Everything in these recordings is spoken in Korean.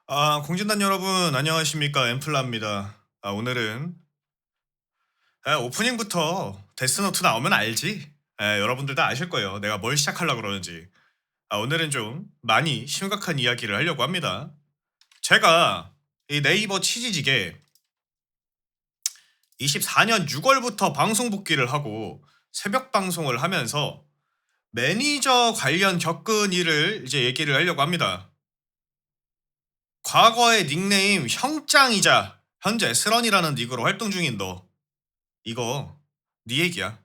공진단 여러분, 안녕하십니까. 엠플라입니다. 오늘은 오프닝부터 데스노트 나오면 알지? 여러분들 다 아실 거예요. 내가 뭘 시작하려고 그러는지. 오늘은 좀 많이 심각한 이야기를 하려고 합니다. 제가 이 네이버 치지직에 24년 6월부터 방송 복귀를 하고 새벽 방송을 하면서 매니저 관련 겪은 일을 이제 얘기를 하려고 합니다. 과거의 닉네임 형짱이자 현재 스런이라는 닉으로 활동 중인 너. 이거 네 얘기야.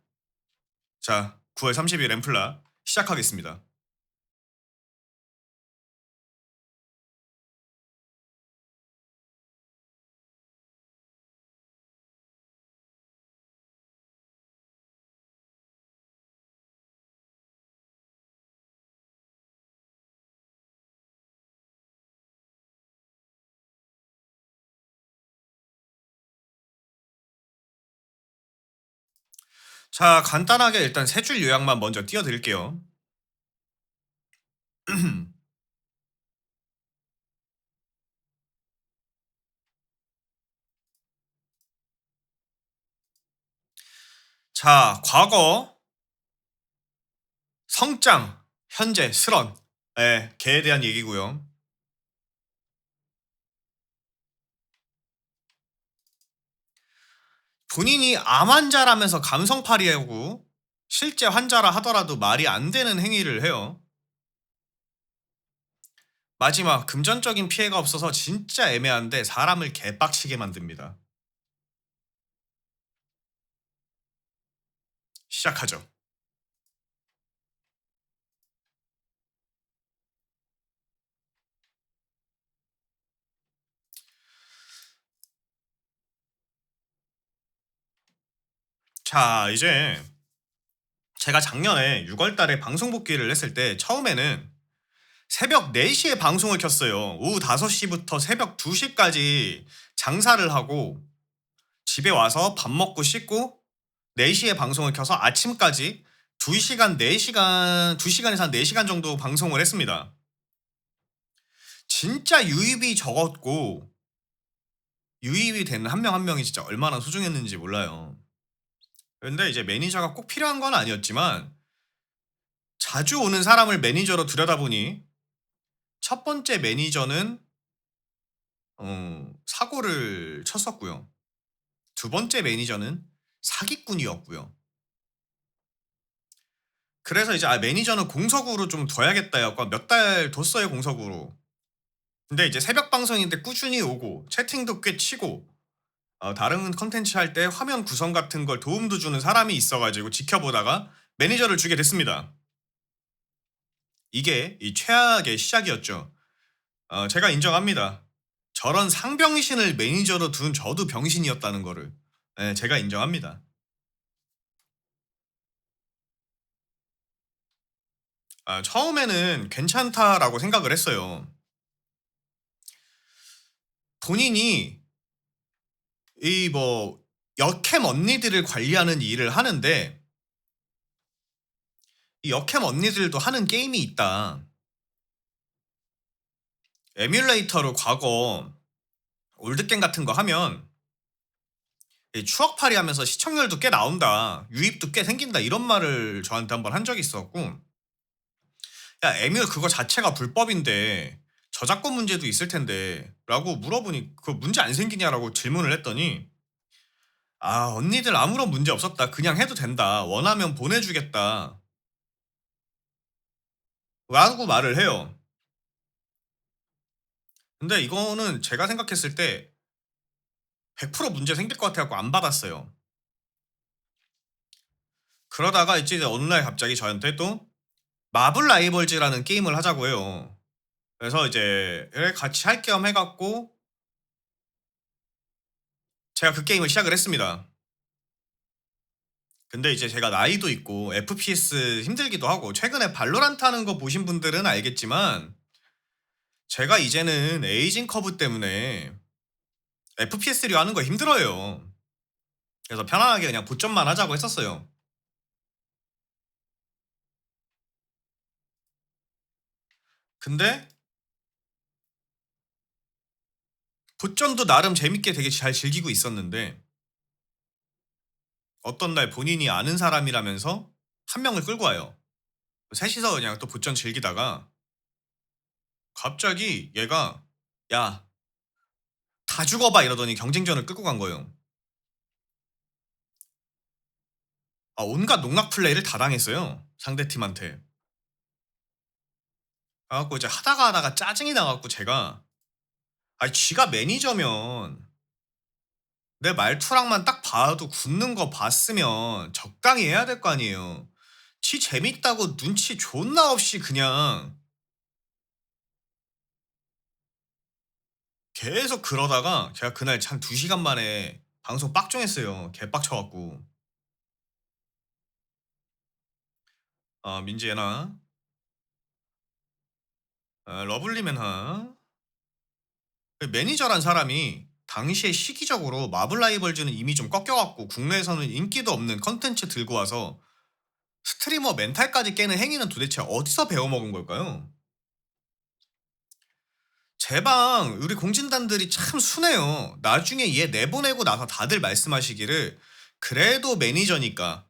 자, 9월 30일 엠플라 시작하겠습니다. 자, 간단하게 일단 세 줄 요약만 먼저 띄워드릴게요. 자, 과거 성짱, 현재 스런. 걔에 대한 얘기고요. 본인이 암 환자라면서 감성팔이하고 실제 환자라 하더라도 말이 안 되는 행위를 해요. 마지막 금전적인 피해가 없어서 진짜 애매한데 사람을 개빡치게 만듭니다. 시작하죠. 자, 이제 제가 작년에 6월 달에 방송 복귀를 했을 때 처음에는 새벽 4시에 방송을 켰어요. 오후 5시부터 새벽 2시까지 장사를 하고 집에 와서 밥 먹고 씻고 4시에 방송을 켜서 아침까지 2시간, 4시간, 2시간에서 한 4시간 정도 방송을 했습니다. 진짜 유입이 적었고 유입이 되는 한 명 한 명이 진짜 얼마나 소중했는지 몰라요. 근데 이제 매니저가 꼭 필요한 건 아니었지만 자주 오는 사람을 매니저로 들여다보니 첫 번째 매니저는 사고를 쳤었고요. 두 번째 매니저는 사기꾼이었고요. 그래서 이제 매니저는 공석으로 좀 둬야겠다 해갖고 몇 달 뒀어요, 공석으로. 근데 이제 새벽 방송인데 꾸준히 오고 채팅도 꽤 치고 다른 컨텐츠 할 때 화면 구성 같은 걸 도움도 주는 사람이 있어가지고 지켜보다가 매니저를 주게 됐습니다. 이게 이 최악의 시작이었죠. 제가 인정합니다. 저런 상병신을 매니저로 둔 저도 병신이었다는 거를. 제가 인정합니다. 처음에는 괜찮다라고 생각을 했어요. 본인이 이 뭐 여캠 언니들을 관리하는 일을 하는데 이 여캠 언니들도 하는 게임이 있다. 에뮬레이터로 과거 올드게임 같은 거 하면 이 추억팔이 하면서 시청률도 꽤 나온다. 유입도 꽤 생긴다. 이런 말을 저한테 한번 한 적이 있었고 야, 에뮬 그거 자체가 불법인데 저작권 문제도 있을 텐데 라고 물어보니 그 문제 안 생기냐라고 질문을 했더니 언니들 아무런 문제 없었다. 그냥 해도 된다. 원하면 보내주겠다. 라고 말을 해요. 근데 이거는 제가 생각했을 때 100% 문제 생길 것 같아갖고 안 받았어요. 그러다가 이제 어느 날 갑자기 저한테 또 마블 라이벌즈라는 게임을 하자고 해요. 그래서 이제 같이 할 겸 해갖고 제가 그 게임을 시작을 했습니다. 근데 이제 제가 나이도 있고 FPS 힘들기도 하고 최근에 발로란트 하는 거 보신 분들은 알겠지만 제가 이제는 에이징 커브 때문에 FPS류 하는 거 힘들어요. 그래서 편안하게 그냥 보점만 하자고 했었어요. 근데 보전도 나름 재밌게 되게 잘 즐기고 있었는데 어떤 날 본인이 아는 사람이라면서 한 명을 끌고 와요. 셋이서 그냥 또 보전 즐기다가 갑자기 얘가 "야 다 죽어 봐." 이러더니 경쟁전을 끌고 간 거예요. 온갖 농락 플레이를 다 당했어요, 상대 팀한테. 그래 갖고 이제 하다가 짜증이 나 갖고 제가 아니 쥐가 매니저면 내 말투랑만 딱 봐도 굳는 거 봤으면 적당히 해야 될 거 아니에요. 지 재밌다고 눈치 존나 없이 그냥 계속 그러다가 제가 그날 한 2 시간 만에 방송 빡종했어요. 개빡쳐 갖고. 민지애나, 러블리맨하. 그 매니저란 사람이 당시에 시기적으로 마블 라이벌즈는 이미 좀 꺾여 갖고 국내에서는 인기도 없는 컨텐츠 들고 와서 스트리머 멘탈까지 깨는 행위는 도대체 어디서 배워먹은 걸까요? 제 방 우리 공진단들이 참 순해요. 나중에 얘 내보내고 나서 다들 말씀하시기를 "그래도 매니저니까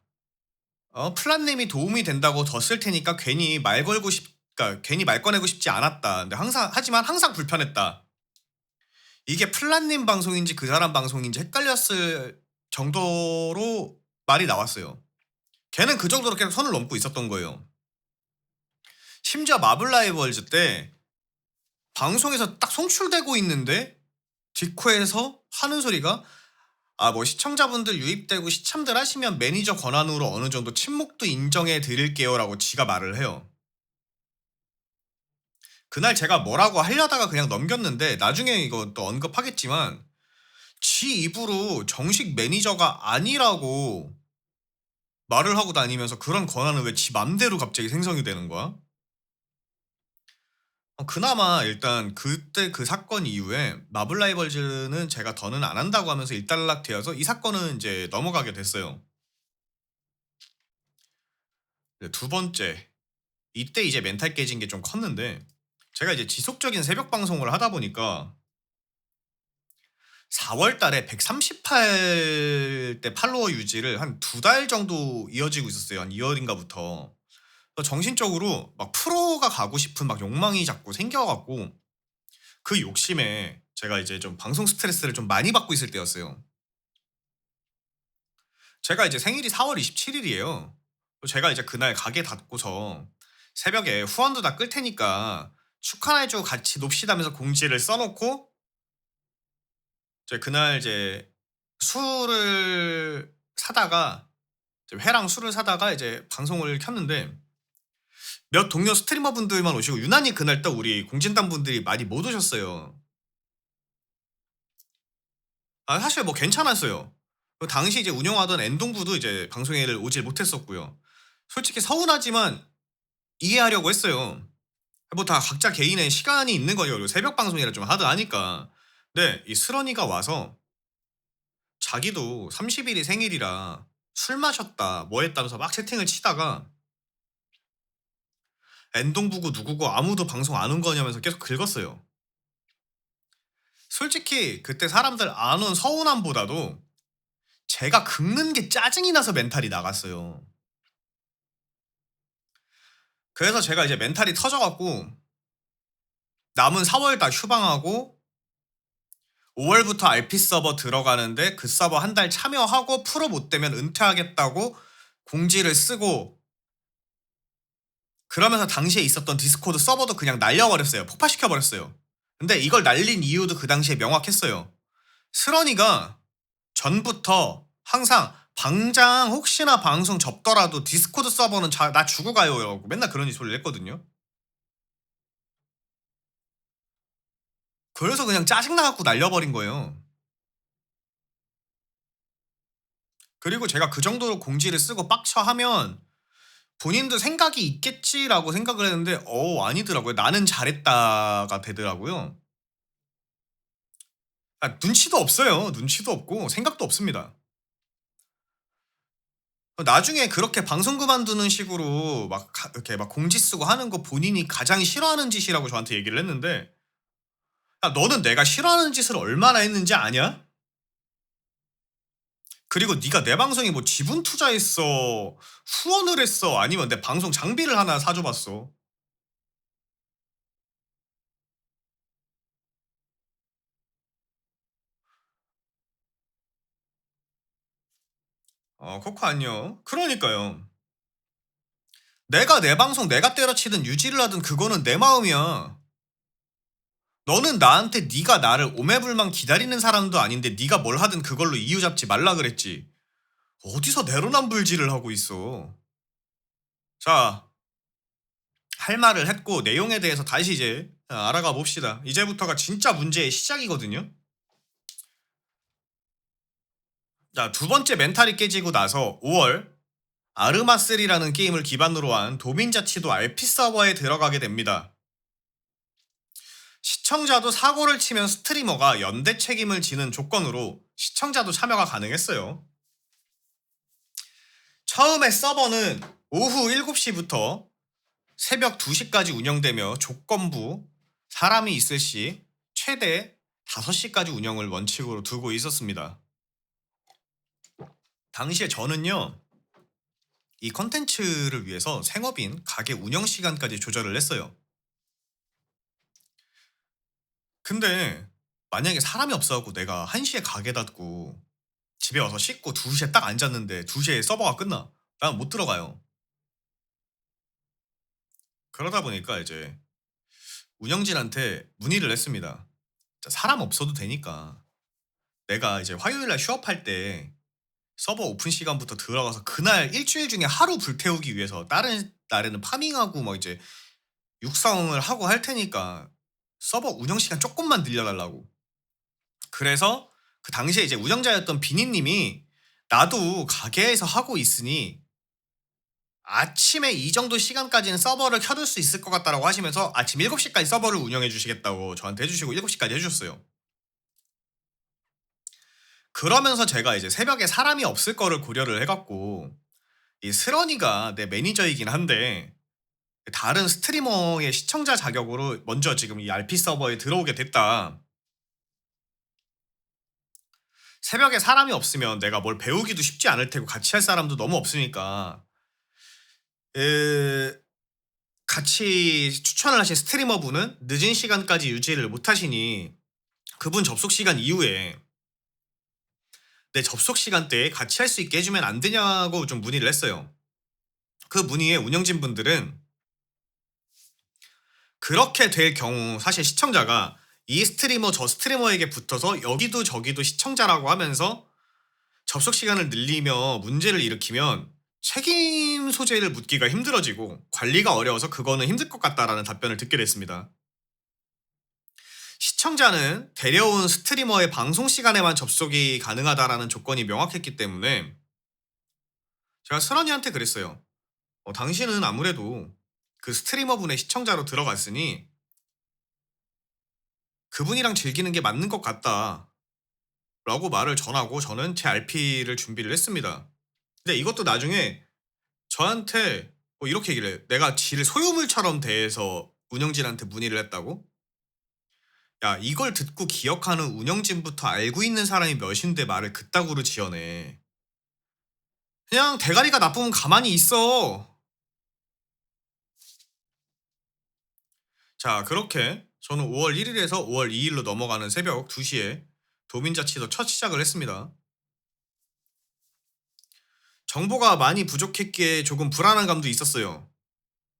플란님이 도움이 된다고 더 쓸 테니까 괜히 말 걸고 싶 그러니까 괜히 말 꺼내고 싶지 않았다. 근데 하지만 항상 불편했다." 이게 플란님 방송인지 그 사람 방송인지 헷갈렸을 정도로 말이 나왔어요. 걔는 그 정도로 계속 선을 넘고 있었던 거예요. 심지어 마블 라이벌즈 때 방송에서 딱 송출되고 있는데 디코에서 하는 소리가 뭐 시청자분들 유입되고 시참들 하시면 매니저 권한으로 어느 정도 친목도 인정해 드릴게요라고 지가 말을 해요. 그날 제가 뭐라고 하려다가 그냥 넘겼는데 나중에 이거 또 언급하겠지만 지 입으로 정식 매니저가 아니라고 말을 하고 다니면서 그런 권한은 왜 지 맘대로 갑자기 생성이 되는 거야? 그나마 일단 그때 그 사건 이후에 마블 라이벌즈는 제가 더는 안 한다고 하면서 일단락되어서 이 사건은 이제 넘어가게 됐어요. 네, 두 번째, 이때 이제 멘탈 깨진 게 좀 컸는데 제가 이제 지속적인 새벽 방송을 하다 보니까 4월 달에 138대 팔로워 유지를 한 2달 정도 이어지고 있었어요. 한 2 월인가부터. 정신적으로 막 프로가 가고 싶은 막 욕망이 자꾸 생겨 갖고 그 욕심에 제가 이제 좀 방송 스트레스를 좀 많이 받고 있을 때였어요. 제가 이제 생일이 4월 27일이에요. 제가 이제 그날 가게 닫고서 새벽에 후원도 다 끌 테니까 축하해 주고 같이 놉시다면서 공지를 써 놓고 이제 그날 이제 술을 사다가 이제 회랑 술을 사다가 이제 방송을 켰는데 몇 동료 스트리머 분들만 오시고 유난히 그날 또 우리 공진단 분들이 많이 못 오셨어요. 사실 뭐 괜찮았어요. 당시 이제 운영하던 엔동부도 이제 방송에를 오질 못했었고요. 솔직히 서운하지만 이해하려고 했어요. 뭐 다 각자 개인의 시간이 있는 거예요. 그리고 새벽 방송이라 좀 하드하니까. 근데 이 슬언이가 와서 자기도 30 일이 생일이라 술 마셨다 뭐 했다면서 막 채팅을 치다가 엔동부고 누구고 아무도 방송 안 온 거냐면서 계속 긁었어요. 솔직히 그때 사람들 안 온 서운함보다도 제가 긁는 게 짜증이 나서 멘탈이 나갔어요. 그래서 제가 이제 멘탈이 터져 갖고 남은 4월 다 휴방하고 5 월부터 RP 서버 들어가는데 그 서버 한 달 참여하고 프로 못 되면 은퇴하겠다고 공지를 쓰고 그러면서 당시에 있었던 디스코드 서버도 그냥 날려버렸어요. 폭파시켜 버렸어요. 근데 이걸 날린 이유도 그 당시에 명확했어요. 슬원이가 전부터 항상 "방장 혹시나 방송 접더라도 디스코드 서버는 나 주고 가요."라고 맨날 그런 소리를 했거든요. 그래서 그냥 짜증 나 갖고 날려버린 거예요. 그리고 제가 그 정도로 공지를 쓰고 빡쳐 하면 '본인도 생각이 있겠지.'라고 생각을 했는데 아니더라고요. '나는 잘했다.'가 되더라고요. 눈치도 없어요. 눈치도 없고 생각도 없습니다. 나중에 그렇게 방송 그만두는 식으로 이렇게 막 공지 쓰고 하는 거 본인이 가장 싫어하는 짓이라고 저한테 얘기를 했는데 야, 너는 내가 싫어하는 짓을 얼마나 했는지 아냐? 그리고 네가 내 방송에 뭐 지분 투자했어, 후원을 했어, 아니면 내 방송 장비를 하나 사줘 봤어. 코코 안녕. 그러니까요. 내가 내 방송 내가 때려치든 유지를 하든 그거는 내 마음이야. 너는 나한테 네가 나를 오매불망 기다리는 사람도 아닌데 네가 뭘 하든 그걸로 이유 잡지 말라 그랬지. 어디서 내로남불질을 하고 있어. 자, 할 말을 했고 내용에 대해서 다시 이제 알아가 봅시다. 이제부터가 진짜 문제의 시작이거든요. 자, 두 번째 멘탈이 깨지고 나서 5월 아르마3라는 게임을 기반으로 한 도민자치도 RP 서버에 들어가게 됩니다. 시청자도 사고를 치면 스트리머가 연대 책임을 지는 조건으로 시청자도 참여가 가능했어요. 처음에 서버는 오후 7시부터 새벽 2시까지 운영되며 조건부 사람이 있을 시 최대 5시까지 운영을 원칙으로 두고 있었습니다. 당시에 저는요, 이 컨텐츠를 위해서 생업인 가게 운영 시간까지 조절을 했어요. 근데 만약에 사람이 없어갖고 내가 1시에 가게 닫고 집에 와서 씻고 2시에 딱 앉았는데 2시에 서버가 끝나. 난 못 들어가요. 그러다 보니까 이제 운영진한테 문의를 했습니다. 자, 사람 없어도 되니까 내가 이제 화요일날 휴업할 때 서버 오픈 시간부터 들어가서 그날 일주일 중에 하루 불태우기 위해서 다른 날에는 파밍하고 뭐 이제 육성을 하고 할 테니까 서버 운영 시간 조금만 늘려달라고. 그래서 그 당시에 이제 운영자였던 비니님이 나도 가게에서 하고 있으니 아침에 이 정도 시간까지는 서버를 켜둘 수 있을 것 같다라고 하시면서 아침 7시까지 서버를 운영해 주시겠다고 저한테 해주시고 7시까지 해주셨어요. 그러면서 제가 이제 새벽에 사람이 없을 거를 고려를 해갖고 이 스런이가 내 매니저이긴 한데 다른 스트리머의 시청자 자격으로 먼저 지금 이 RP 서버에 들어오게 됐다. 새벽에 사람이 없으면 내가 뭘 배우기도 쉽지 않을 테고 같이 할 사람도 너무 없으니까 같이 추천을 하신 스트리머분은 늦은 시간까지 유지를 못 하시니 그분 접속 시간 이후에 내 접속 시간대에 같이 할 수 있게 해주면 안 되냐고 좀 문의를 했어요. 그 문의에 운영진 분들은 그렇게 될 경우 사실 시청자가 이 스트리머 저 스트리머에게 붙어서 여기도 저기도 시청자라고 하면서 접속 시간을 늘리며 문제를 일으키면 책임 소재를 묻기가 힘들어지고 관리가 어려워서 그거는 힘들 것 같다라는 답변을 듣게 됐습니다. 시청자는 데려온 스트리머의 방송 시간에만 접속이 가능하다라는 조건이 명확했기 때문에 제가 슬언이한테 그랬어요. 당신은 아무래도 그 스트리머분의 시청자로 들어갔으니 그분이랑 즐기는 게 맞는 것 같다 라고 말을 전하고 저는 제 RP를 준비를 했습니다. 근데 이것도 나중에 저한테 이렇게 얘기를 해요. 내가 지를 소유물처럼 대해서 운영진한테 문의를 했다고? 야, 이걸 듣고 기억하는 운영진부터 알고 있는 사람이 몇인데 말을 그따구로 지어내. 그냥 대가리가 나쁘면 가만히 있어. 자, 그렇게 저는 5월 1일에서 5월 2일로 넘어가는 새벽 2시에 도민자치도 첫 시작을 했습니다. 정보가 많이 부족했기에 조금 불안한 감도 있었어요.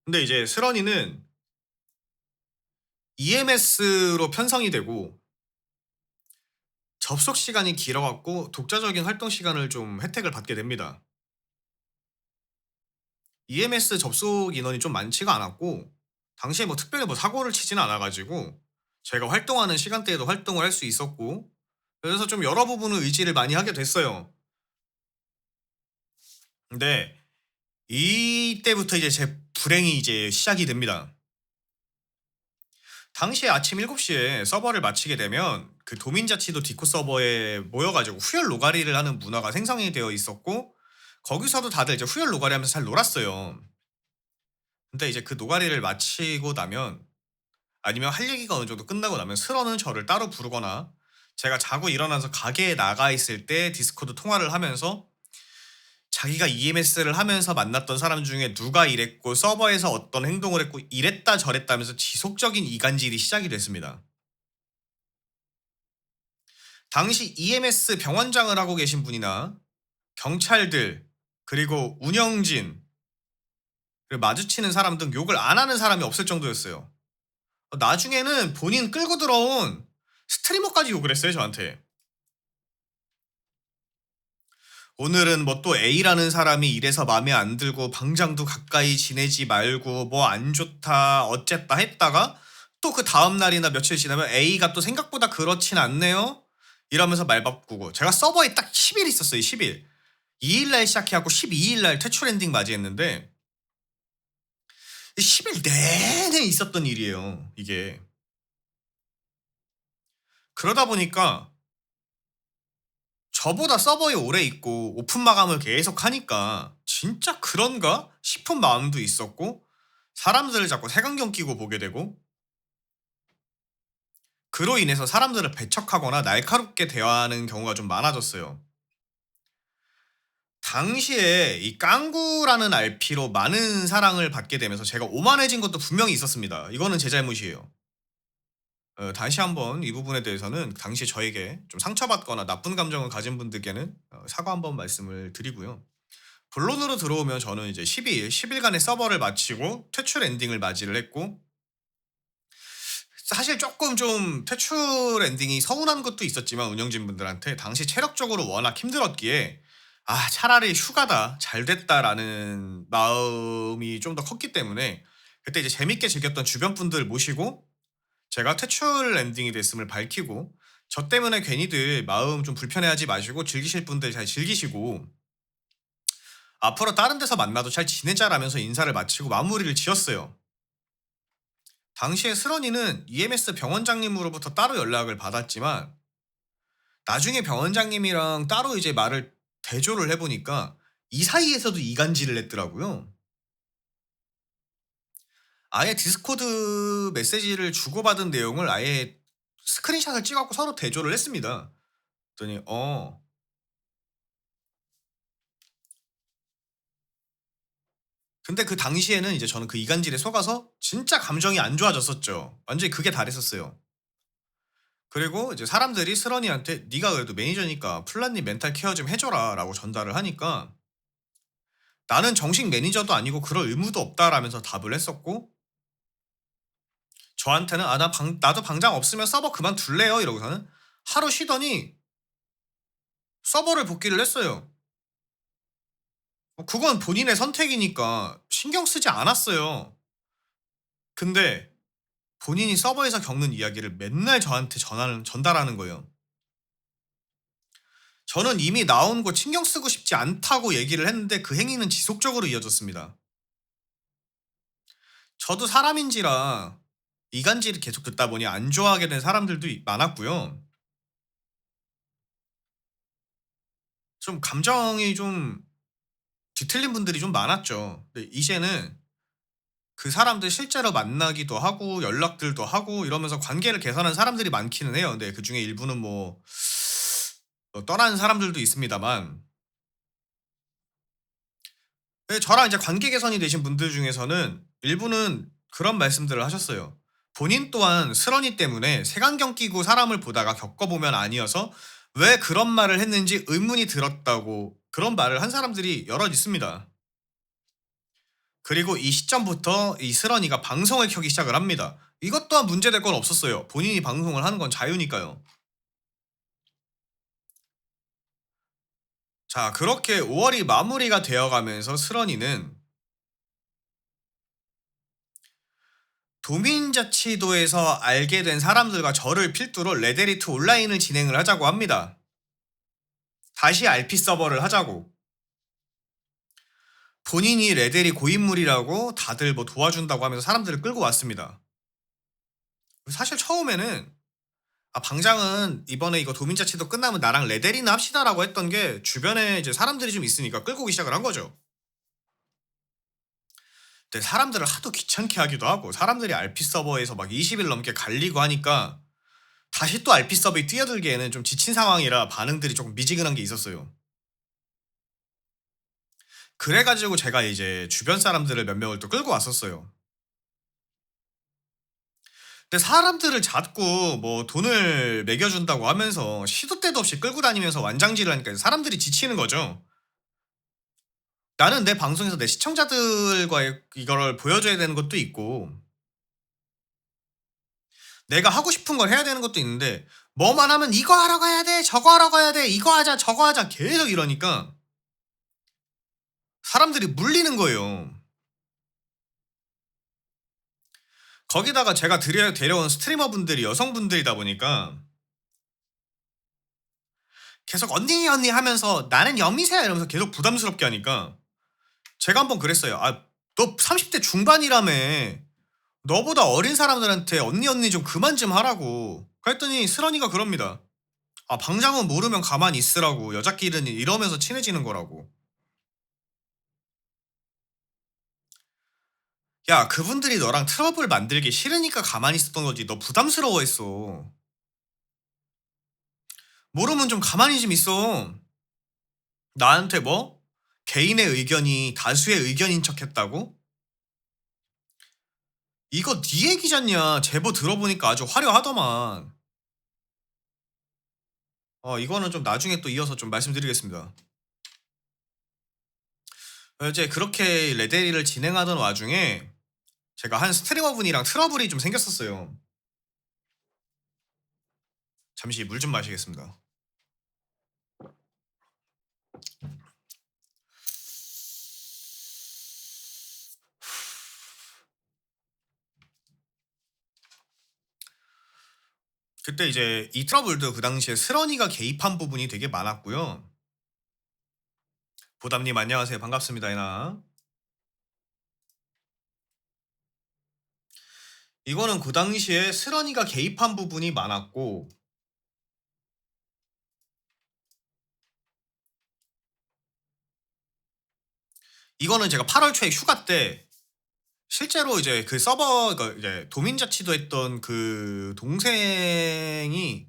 근데 이제 스런이는 EMS로 편성이 되고 접속 시간이 길어갖고 독자적인 활동 시간을 좀 혜택을 받게 됩니다. EMS 접속 인원이 좀 많지가 않았고 당시에 뭐 특별히 뭐 사고를 치지는 않아가지고 제가 활동하는 시간대에도 활동을 할 수 있었고 그래서 좀 여러 부분을 의지를 많이 하게 됐어요. 근데 이때부터 이제 제 불행이 이제 시작이 됩니다. 당시에 아침 7시에 서버를 마치게 되면 그 도민자치도 디코 서버에 모여가지고 후열 노가리를 하는 문화가 생성이 되어 있었고 거기서도 다들 이제 후열 노가리 하면서 잘 놀았어요. 근데 이제 그 노가리를 마치고 나면 아니면 할 얘기가 어느 정도 끝나고 나면 슬원은 저를 따로 부르거나 제가 자고 일어나서 가게에 나가 있을 때 디스코드 통화를 하면서 자기가 EMS를 하면서 만났던 사람 중에 누가 이랬고 서버에서 어떤 행동을 했고 이랬다 저랬다 하면서 지속적인 이간질이 시작이 됐습니다. 당시 EMS 병원장을 하고 계신 분이나 경찰들 그리고 운영진 그리고 마주치는 사람 등 욕을 안 하는 사람이 없을 정도였어요. 나중에는 본인 끌고 들어온 스트리머까지 욕을 했어요, 저한테. 오늘은 뭐 또 A라는 사람이 이래서 마음에 안 들고 방장도 가까이 지내지 말고 뭐 안 좋다 어쨌다 했다가 또 그 다음 날이나 며칠 지나면 A가 또 생각보다 그렇진 않네요. 이러면서 말 바꾸고 제가 서버에 딱 10일 있었어요. 10일. 2일 날 시작해갖고 12일 날 퇴출 엔딩 맞이했는데 10일 내내 있었던 일이에요. 이게. 그러다 보니까 저보다 서버에 오래 있고 오픈 마감을 계속 하니까 진짜 그런가 싶은 마음도 있었고 사람들을 자꾸 색안경 끼고 보게 되고 그로 인해서 사람들을 배척하거나 날카롭게 대화하는 경우가 좀 많아졌어요. 당시에 이 깡구라는 RP로 많은 사랑을 받게 되면서 제가 오만해진 것도 분명히 있었습니다. 이거는 제 잘못이에요. 다시 한번 이 부분에 대해서는 당시 저에게 좀 상처받거나 나쁜 감정을 가진 분들께는 사과 한번 말씀을 드리고요. 본론으로 들어오면 저는 이제 10일간의 서버를 마치고 퇴출 엔딩을 맞이를 했고 사실 조금 좀 퇴출 엔딩이 서운한 것도 있었지만 운영진 분들한테 당시 체력적으로 워낙 힘들었기에 아 차라리 휴가다 잘 됐다라는 마음이 좀 더 컸기 때문에 그때 이제 재밌게 즐겼던 주변 분들 모시고 제가 퇴출 엔딩이 됐음을 밝히고 저 때문에 괜히들 마음 좀 불편해하지 마시고 즐기실 분들 잘 즐기시고 앞으로 다른 데서 만나도 잘 지내자라면서 인사를 마치고 마무리를 지었어요. 당시에 스런이는 EMS 병원장님으로부터 따로 연락을 받았지만 나중에 병원장님이랑 따로 이제 말을 대조를 해보니까 이 사이에서도 이간질을 했더라고요. 아예 디스코드 메시지를 주고받은 내용을 아예 스크린샷을 찍어갖고 서로 대조를 했습니다. 그랬더니 근데 그 당시에는 이제 저는 그 이간질에 속아서 진짜 감정이 안 좋아졌었죠. 완전히 극에 달했었어요. 그리고 이제 사람들이 스런이한테 네가 그래도 매니저니까 플란님 멘탈 케어 좀 해줘라라고 전달을 하니까 나는 정식 매니저도 아니고 그럴 의무도 없다라면서 답을 했었고 저한테는 나도 방장 없으면 서버 그만둘래요 이러고서는 하루 쉬더니 서버를 복귀를 했어요. 그건 본인의 선택이니까 신경 쓰지 않았어요. 근데 본인이 서버에서 겪는 이야기를 맨날 저한테 전달하는 거예요. 저는 이미 나온 거 신경 쓰고 싶지 않다고 얘기를 했는데 그 행위는 지속적으로 이어졌습니다. 저도 사람인지라 이간질을 계속 듣다 보니 안 좋아하게 된 사람들도 많았고요. 좀 감정이 좀 뒤틀린 분들이 좀 많았죠. 근데 이제는 그 사람들 실제로 만나기도 하고 연락들도 하고 이러면서 관계를 개선한 사람들이 많기는 해요. 근데 그중에 일부는 뭐 떠난 사람들도 있습니다만 저랑 이제 관계 개선이 되신 분들 중에서는 일부는 그런 말씀들을 하셨어요. 본인 또한 스러니 때문에 색안경 끼고 사람을 보다가 겪어보면 아니어서 왜 그런 말을 했는지 의문이 들었다고 그런 말을 한 사람들이 여럿 있습니다. 그리고 이 시점부터 이 스러니가 방송을 켜기 시작을 합니다. 이것 또한 문제될 건 없었어요. 본인이 방송을 하는 건 자유니까요. 자, 그렇게 5월이 마무리가 되어가면서 스러니는 도민자치도에서 알게 된 사람들과 저를 필두로 레데리트 온라인을 진행을 하자고 합니다. 다시 RP 서버를 하자고. 본인이 레데리 고인물이라고 다들 뭐 도와준다고 하면서 사람들을 끌고 왔습니다. 사실 처음에는 방장은 이번에 이거 도민자치도 끝나면 나랑 레데리나 합시다라고 했던 게 주변에 이제 사람들이 좀 있으니까 끌고 오기 시작을 한 거죠. 근데 사람들을 하도 귀찮게 하기도 하고 사람들이 RP 서버에서 막 20일 넘게 갈리고 하니까 다시 또 RP 서버에 뛰어들기에는 좀 지친 상황이라 반응들이 조금 미지근한 게 있었어요. 그래 가지고 제가 이제 주변 사람들을 몇 명을 또 끌고 왔었어요. 근데 사람들을 자꾸 뭐 돈을 매겨 준다고 하면서 시도 때도 없이 끌고 다니면서 완장질을 하니까 사람들이 지치는 거죠. 나는 내 방송에서 내 시청자들과의 이거를 보여줘야 되는 것도 있고 내가 하고 싶은 걸 해야 되는 것도 있는데 뭐만 하면 "이거 하러 가야 돼. 저거 하러 가야 돼. 이거 하자. 저거 하자." 계속 이러니까 사람들이 물리는 거예요. 거기다가 제가 데려온 스트리머분들이 여성분들이다 보니까 계속 "언니, 언니." 하면서 "나는 여미새야." 이러면서 계속 부담스럽게 하니까 제가 한번 그랬어요. "아 너 30대 중반이라며. 너보다 어린 사람들한테 언니, 언니 좀 그만 좀 하라고." 그랬더니 스런이가 그럽니다. "아 방장은 모르면 가만히 있으라고. 여자끼리는 이러면서 친해지는 거라고." 야 그분들이 너랑 트러블 만들기 싫으니까 가만히 있었던 거지 너 부담스러워했어. 모르면 좀 가만히 좀 있어. 나한테 뭐? 개인의 의견이 다수의 의견인 척했다고? 이거 네 얘기잖냐. 제보 들어보니까 아주 화려하더만. 이거는 좀 나중에 또 이어서 좀 말씀드리겠습니다. 이제 그렇게 레데리를 진행하던 와중에 제가 한 스트리머 분이랑 트러블이 좀 생겼었어요. 잠시 물 좀 마시겠습니다. 그때 이제 이 트러블도 그 당시에 스런이가 개입한 부분이 되게 많았고요. 보담님 안녕하세요. 반갑습니다. 이나. 이거는 그 당시에 스런이가 개입한 부분이 많았고 이거는 제가 8월 초에 휴가 때 실제로 이제 그 서버 이제 도민자치도 했던 그 동생이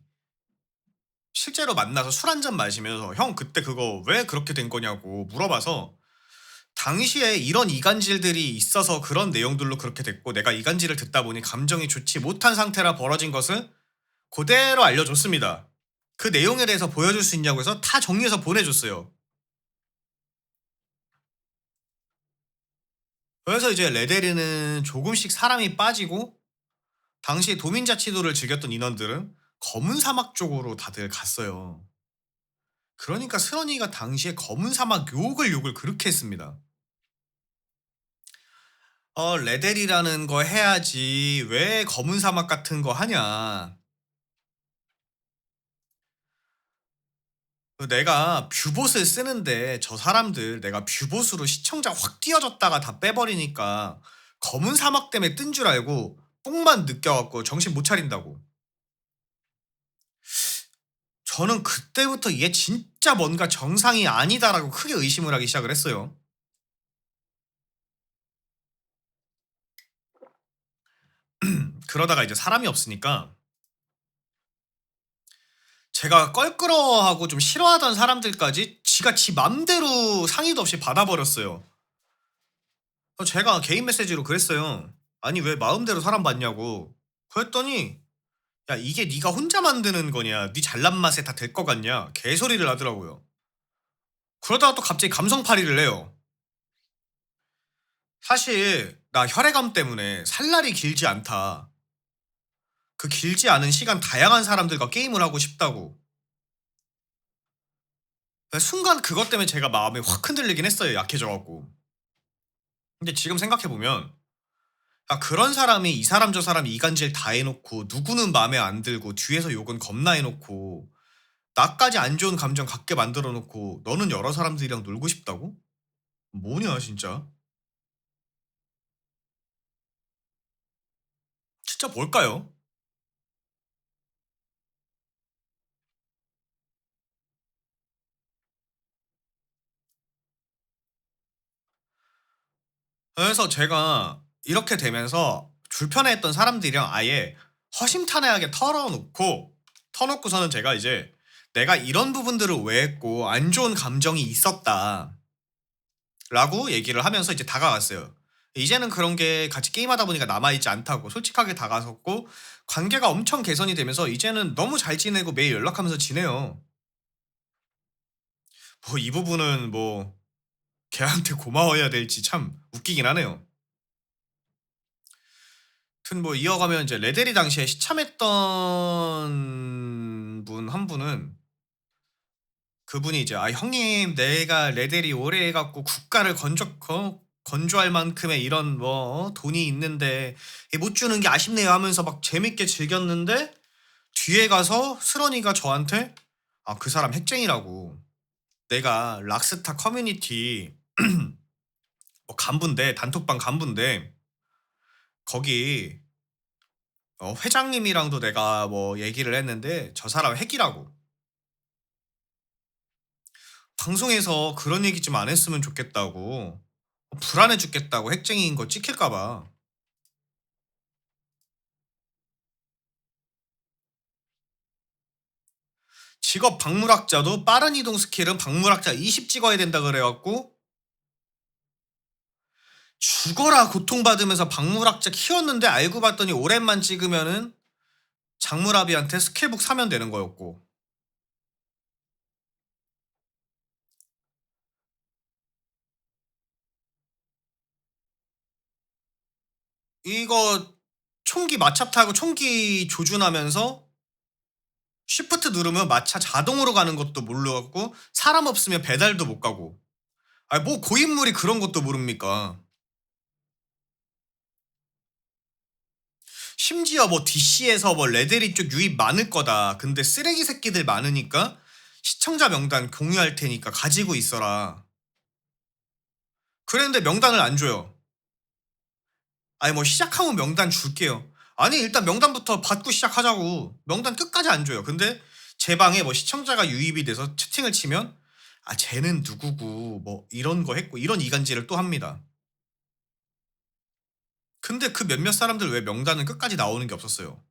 실제로 만나서 술 한 잔 마시면서 "형 그때 그거 왜 그렇게 된 거냐."고 물어봐서 당시에 이런 이간질들이 있어서 그런 내용들로 그렇게 됐고 내가 이간질을 듣다 보니 감정이 좋지 못한 상태라 벌어진 것을 그대로 알려줬습니다. 그 내용에 대해서 보여줄 수 있냐고 해서 다 정리해서 보내줬어요. 그래서 이제 레데리는 조금씩 사람이 빠지고 당시에 도민자치도를 즐겼던 인원들은 검은 사막 쪽으로 다들 갔어요. 그러니까 스런이가 당시에 검은 사막 욕을 그렇게 했습니다. 레델이라는 거 해야지 왜 검은 사막 같은 거 하냐. 내가 뷰봇을 쓰는데 저 사람들 내가 뷰봇으로 시청자 확 띄워줬다가 다 빼버리니까 검은 사막 때문에 뜬 줄 알고 뽕만 느껴갖고 정신 못 차린다고. 저는 그때부터 얘 진짜 뭔가 정상이 아니다라고 크게 의심을 하기 시작을 했어요. 그러다가 이제 사람이 없으니까 제가 껄끄러워하고 좀 싫어하던 사람들까지 지가 지 맘대로 상의도 없이 받아버렸어요. 그래서 제가 개인 메시지로 그랬어요. "아니 왜 마음대로 사람 받냐고." 그랬더니 "야 이게 네가 혼자 만드는 거냐. 네 잘난 맛에 다 될 것 같냐." 개소리를 하더라고요. 그러다가 또 갑자기 감성팔이를 해요. "사실 나 혈액암 때문에 살 날이 길지 않다. 그 길지 않은 시간 다양한 사람들과 게임을 하고 싶다고." 순간 그것 때문에 제가 마음이 확 흔들리긴 했어요, 약해져 갖고. 근데 지금 생각해 보면 그런 사람이 이 사람 저 사람 이간질 다 해 놓고 누구는 마음에 안 들고 뒤에서 욕은 겁나 해 놓고 나까지 안 좋은 감정 갖게 만들어 놓고 "너는 여러 사람들이랑 놀고 싶다고?" 뭐냐 진짜. 진짜 뭘까요? 그래서 제가 이렇게 되면서 불편해했던 사람들이랑 아예 허심탄회하게 털어놓고서는 제가 이제 "내가 이런 부분들을 왜 했고 안 좋은 감정이 있었다."라고 얘기를 하면서 이제 다가갔어요. 이제는 그런 게 같이 게임하다 보니까 남아있지 않다고 솔직하게 다가섰고, 관계가 엄청 개선이 되면서 이제는 너무 잘 지내고 매일 연락하면서 지내요. 뭐 이 부분은 뭐 걔한테 고마워해야 될지 참 웃기긴 하네요. 하여튼 뭐 이어가면 이제 레데리 당시에 시참했던 분 한 분은, 그분이 이제 "아 형님, 내가 레데리 오래 해 갖고 국가를 건조할 만큼의 이런 뭐 돈이 있는데 못 주는 게 아쉽네요." 하면서 막 재밌게 즐겼는데, 뒤에 가서 스러니가 저한테 그 사람 핵쟁이라고, 내가 락스타 커뮤니티 뭐 간부인데, 단톡방 간부인데 거기 회장님이랑도 내가 뭐 얘기를 했는데 저 사람 핵이라고. 방송에서 그런 얘기 좀 안 했으면 좋겠다고. 불안해 죽겠다고, 핵쟁이인 거 찍힐까 봐. 직업 박물학자도 빠른 이동 스킬은 박물학자 20 찍어야 된다 그래 갖고 죽어라 고통받으면서 박물학자 키웠는데, 알고 봤더니 오랜만 찍으면은 장무라비한테 스킬북 사면 되는 거였고. 이거 총기 마차 타고 총기 조준하면서 쉬프트 누르면 마차 자동으로 가는 것도 몰랐고, 사람 없으면 배달도 못 가고. 뭐 고인물이 그런 것도 모릅니까? 심지어 뭐 DC에서 뭐 레데리 쪽 유입 많을 거다. 근데 쓰레기 새끼들 많으니까 시청자 명단 공유할 테니까 가지고 있어라. 그랬는데 명단을 안 줘요. 아니 뭐 시작하면 명단 줄게요. 아니 일단 명단부터 받고 시작하자고. 명단 끝까지 안 줘요. 근데 제 방에 뭐 시청자가 유입이 돼서 채팅을 치면 쟤는 누구고 뭐 이런 거 했고, 이런 이간질을 또 합니다. 근데 그 몇몇 사람들 왜 명단은 끝까지 나오는 게 없었어요.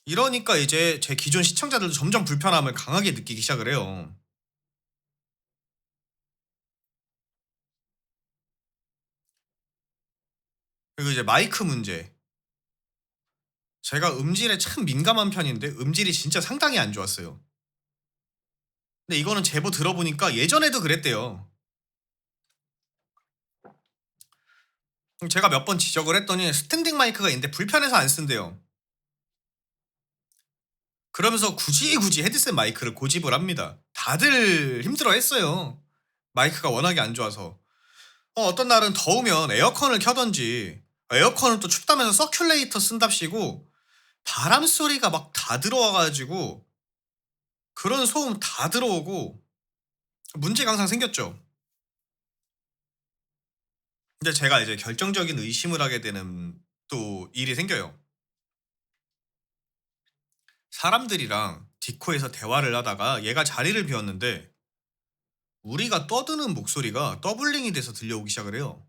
이러니까 이제 제 기존 시청자들도 점점 불편함을 강하게 느끼기 시작을 해요. 그리고 이제 마이크 문제. 제가 음질에 참 민감한 편인데 음질이 진짜 상당히 안 좋았어요. 근데 이거는 제보 들어보니까 예전에도 그랬대요. 제가 몇 번 지적을 했더니 스탠딩 마이크가 있는데 불편해서 안 쓴대요. 그러면서 굳이 헤드셋 마이크를 고집을 합니다. 다들 힘들어했어요. 마이크가 워낙에 안 좋아서. 어떤 날은 더우면 에어컨을 켜든지, 에어컨을 또 춥다면서 서큘레이터 쓴답시고 바람 소리가 막 다 들어와 가지고 그런 소음 다 들어오고 문제가 항상 생겼죠. 근데 제가 이제 결정적인 의심을 하게 되는 또 일이 생겨요. 사람들이랑 디코에서 대화를 하다가 얘가 자리를 비웠는데 우리가 떠드는 목소리가 더블링이 돼서 들려오기 시작을 해요.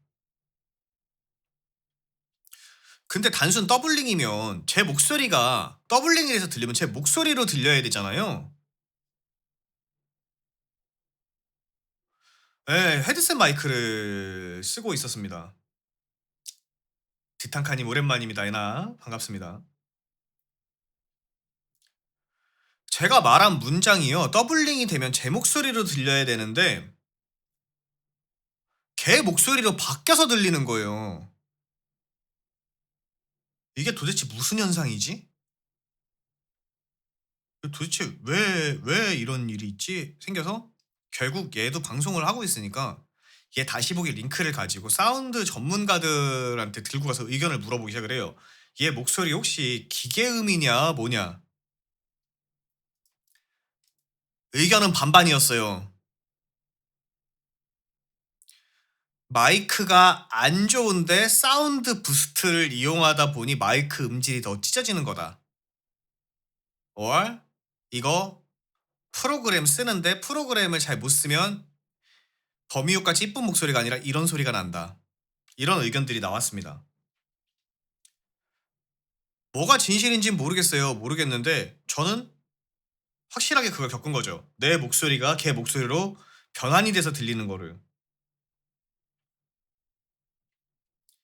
근데 단순 더블링이면 제 목소리가 더블링이 돼서 들리면 제 목소리로 들려야 되잖아요. 예, 헤드셋 마이크를 쓰고 있었습니다. 디탄카님 오랜만입니다. 에나 반갑습니다. 제가 말한 문장이요, 더블링이 되면 제 목소리로 들려야 되는데 걔 목소리로 바뀌어서 들리는 거예요. 이게 도대체 무슨 현상이지? 도대체 왜 이런 일이 있지? 생겨서 결국 얘도 방송을 하고 있으니까 얘 다시 보기 링크를 가지고 사운드 전문가들한테 들고 가서 의견을 물어보기 시작을 해요. 얘 목소리 혹시 기계음이냐 뭐냐? 의견은 반반이었어요. 마이크가 안 좋은데 사운드 부스트를 이용하다 보니 마이크 음질이 더 찢어지는 거다. or 이거 프로그램 쓰는데 프로그램을 잘 못 쓰면 범이웃같이 이쁜 목소리가 아니라 이런 소리가 난다. 이런 의견들이 나왔습니다. 뭐가 진실인지는 모르겠어요. 모르겠는데 저는 확실하게 그걸 겪은 거죠. 내 목소리가 걔 목소리로 변환이 돼서 들리는 거를.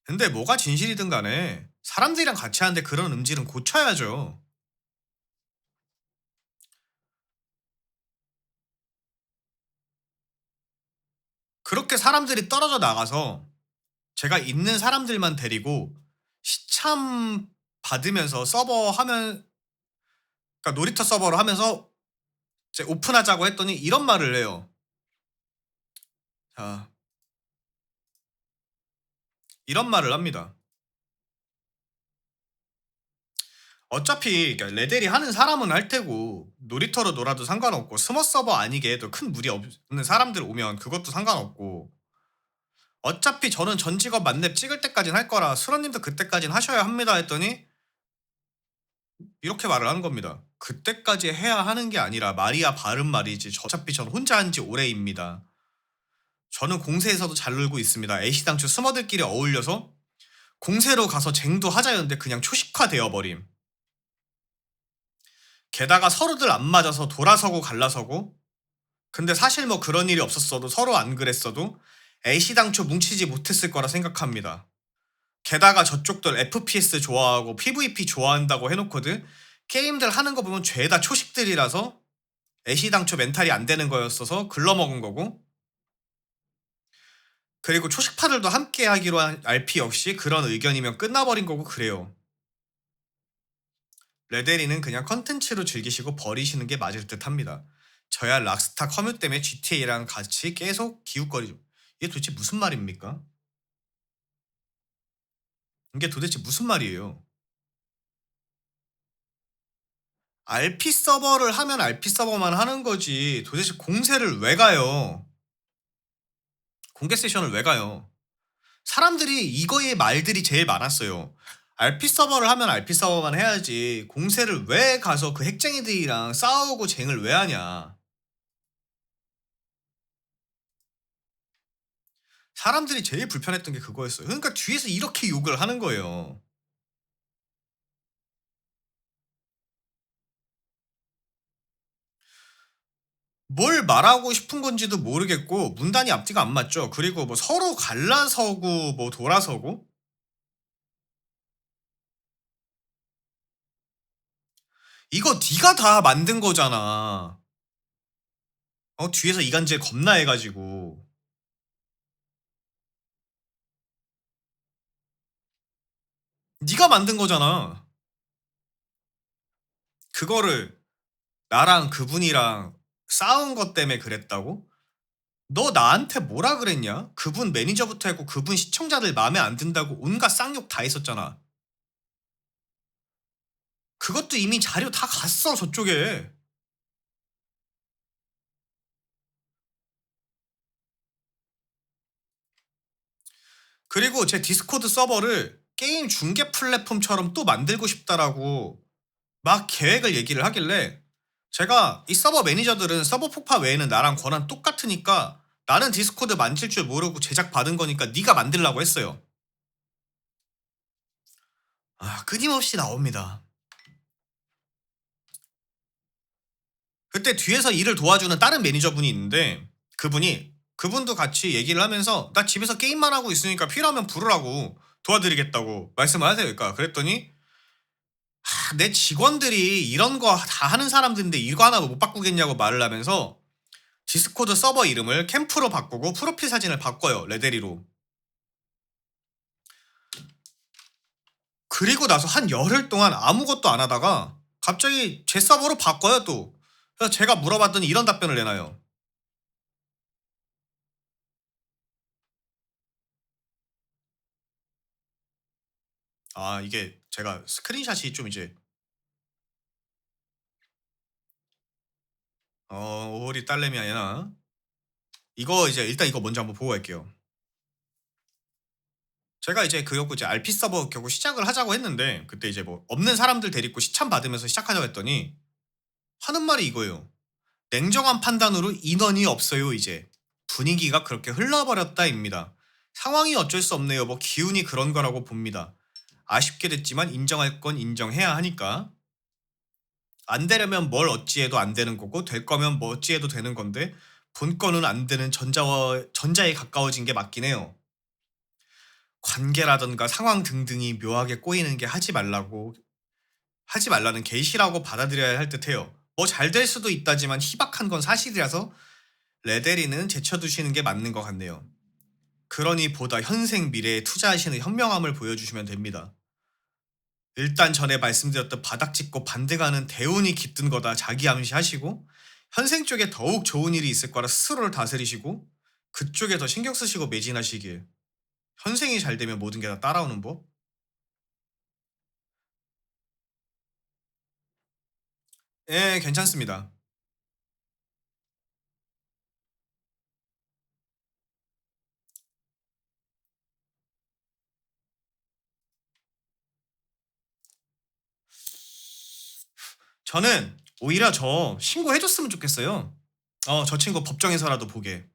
근데 뭐가 진실이든 간에 사람들이랑 같이 하는데 그런 음질은 고쳐야죠. 그렇게 사람들이 떨어져 나가서 제가 있는 사람들만 데리고 시참 받으면서 서버 하면, 그러니까 놀이터 서버로 하면서 이제 오픈하자고 했더니 이런 말을 해요. 자, 이런 말을 합니다. 어차피 그러니까 레데리 하는 사람은 할 테고 놀이터로 놀아도 상관없고 스머 서버 아니게 또 큰 무리 없는 사람들 오면 그것도 상관없고 어차피 저는 전 직업 만렙 찍을 때까진 할 거라 수라님도 그때까진 하셔야 합니다 했더니 이렇게 말을 하는 겁니다. 그때까지 해야 하는 게 아니라 말이야 바른 말이지 어차피 전 혼자 한 지 오래입니다. 저는 공세에서도 잘 놀고 있습니다. 애시당초 스머들끼리 어울려서 공세로 가서 쟁도 하자였는데 그냥 초식화 되어버림. 게다가 서로들 안 맞아서 돌아서고 갈라서고, 근데 사실 뭐 그런 일이 없었어도 서로 안 그랬어도 애시당초 뭉치지 못했을 거라 생각합니다. 게다가 저쪽들 FPS 좋아하고 PVP 좋아한다고 해놓거든 게임들 하는 거 보면 죄다 초식들이라서 애시당초 멘탈이 안 되는 거였어서 글러먹은 거고, 그리고 초식파들도 함께 하기로 한 RP 역시 그런 의견이면 끝나버린 거고 그래요. 레데리는 그냥 컨텐츠로 즐기시고 버리시는 게 맞을 듯 합니다. 저야 락스타 커뮤 때문에 GTA랑 같이 계속 기웃거리죠. 이게 도대체 무슨 말입니까? 이게 도대체 무슨 말이에요? RP 서버를 하면 RP 서버만 하는 거지 도대체 공세를 왜 가요? 공개 세션을 왜 가요? 사람들이 이거의 말들이 제일 많았어요. RP 서버를 하면 RP 서버만 해야지 공세를 왜 가서 그 핵쟁이들이랑 싸우고 쟁을 왜 하냐. 사람들이 제일 불편했던 게 그거였어요. 그러니까 뒤에서 이렇게 욕을 하는 거예요. 뭘 말하고 싶은 건지도 모르겠고 문단이 앞뒤가 안 맞죠. 그리고 뭐 서로 갈라서고 뭐 돌아서고 이거 네가 다 만든 거잖아. 뒤에서 이간질 겁나 해가지고 네가 만든 거잖아. 그거를 나랑 그분이랑 싸운 것 때문에 그랬다고? 너 나한테 뭐라 그랬냐? 그분 매니저부터 했고 그분 시청자들 마음에 안 든다고 온갖 쌍욕 다 했었잖아. 그것도 이미 자료 다 갔어 저쪽에. 그리고 제 디스코드 서버를 게임 중계 플랫폼처럼 또 만들고 싶다라고 막 계획을 얘기를 하길래 제가 이 서버 매니저들은 서버 폭파 외에는 나랑 권한 똑같으니까 나는 디스코드 만질 줄 모르고 제작 받은 거니까 네가 만들라고 했어요. 끊임없이 나옵니다. 그때 뒤에서 일을 도와주는 다른 매니저분이 있는데 그분도 같이 얘기를 하면서 나 집에서 게임만 하고 있으니까 필요하면 부르라고 도와드리겠다고 말씀을 하세요. 그러니까 그랬더니 내 직원들이 이런 거 다 하는 사람들인데 이거 하나 못 바꾸겠냐고 말을 하면서 디스코드 서버 이름을 캠프로 바꾸고 프로필 사진을 바꿔요. 레데리로. 그리고 나서 한 열흘 동안 아무것도 안 하다가 갑자기 제 서버로 바꿔요 또. 그래서 제가 물어봤더니 이런 답변을 내놔요. 이게 제가 스크린샷이 좀 이제 오리 딸내미 아니라 이거 이제 일단 이거 먼저 한번 보고 갈게요. 제가 이제 그였고 이제 RP 서버 결국 시작을 하자고 했는데 그때 이제 뭐 없는 사람들 데리고 시참 받으면서 시작하자고 했더니 하는 말이 이거예요. 냉정한 판단으로 인원이 없어요 이제. 분위기가 그렇게 흘러버렸다입니다. 상황이 어쩔 수 없네요. 뭐 기운이 그런 거라고 봅니다. 아쉽게 됐지만 인정할 건 인정해야 하니까. 안 되려면 뭘 어찌해도 안 되는 거고 될 거면 뭐 어찌해도 되는 건데 본건은 안 되는 전자에 가까워진 게 맞긴 해요. 관계라든가 상황 등등이 묘하게 꼬이는 게 하지 말라는 계시라고 받아들여야 할 듯해요. 뭐 잘 될 수도 있다지만 희박한 건 사실이라서 레데리는 제쳐두시는 게 맞는 것 같네요. 그러니 보다 현생 미래에 투자하시는 현명함을 보여주시면 됩니다. 일단 전에 말씀드렸던 바닥 짚고 반등하는 대운이 깃든 거다 자기 암시하시고 현생 쪽에 더욱 좋은 일이 있을 거라 스스로를 다스리시고 그쪽에 더 신경 쓰시고 매진하시길. 현생이 잘 되면 모든 게 다 따라오는 법? 예, 괜찮습니다. 저는 오히려 저 신고해줬으면 좋겠어요. 저 친구 법정에서라도 보게.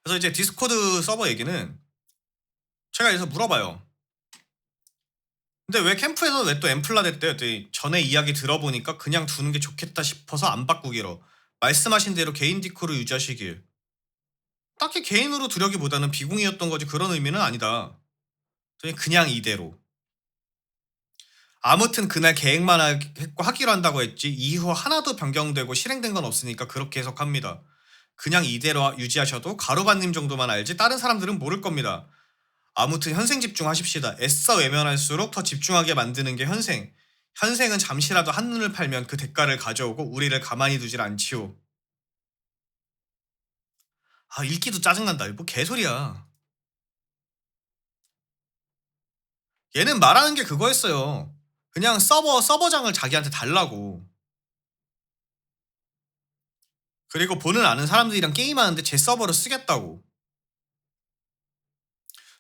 그래서 이제 디스코드 서버 얘기는 제가 여기서 물어봐요. 근데 왜 캠프에서 왜 또 엠플라 됐대요? 했더니 전에 이야기 들어보니까 그냥 두는 게 좋겠다 싶어서 안 바꾸기로. 말씀하신 대로 개인 디코를 유지하시길. 딱히 개인으로 두려기보다는 비공이었던 거지 그런 의미는 아니다. 그냥 이대로. 아무튼 그날 계획만 했고 하기로 한다고 했지 이후 하나도 변경되고 실행된 건 없으니까 그렇게 해석합니다. 그냥 이대로 유지하셔도 가루바님 정도만 알지 다른 사람들은 모를 겁니다. 아무튼 현생 집중하십시다. 애써 외면할수록 더 집중하게 만드는 게 현생. 현생은 잠시라도 한눈을 팔면 그 대가를 가져오고 우리를 가만히 두질 않지요. 아, 읽기도 짜증난다. 뭐 개소리야. 얘는 말하는 게 그거였어요. 그냥 서버장을 자기한테 달라고. 그리고 보는 아는 사람들이랑 게임하는데 제 서버를 쓰겠다고.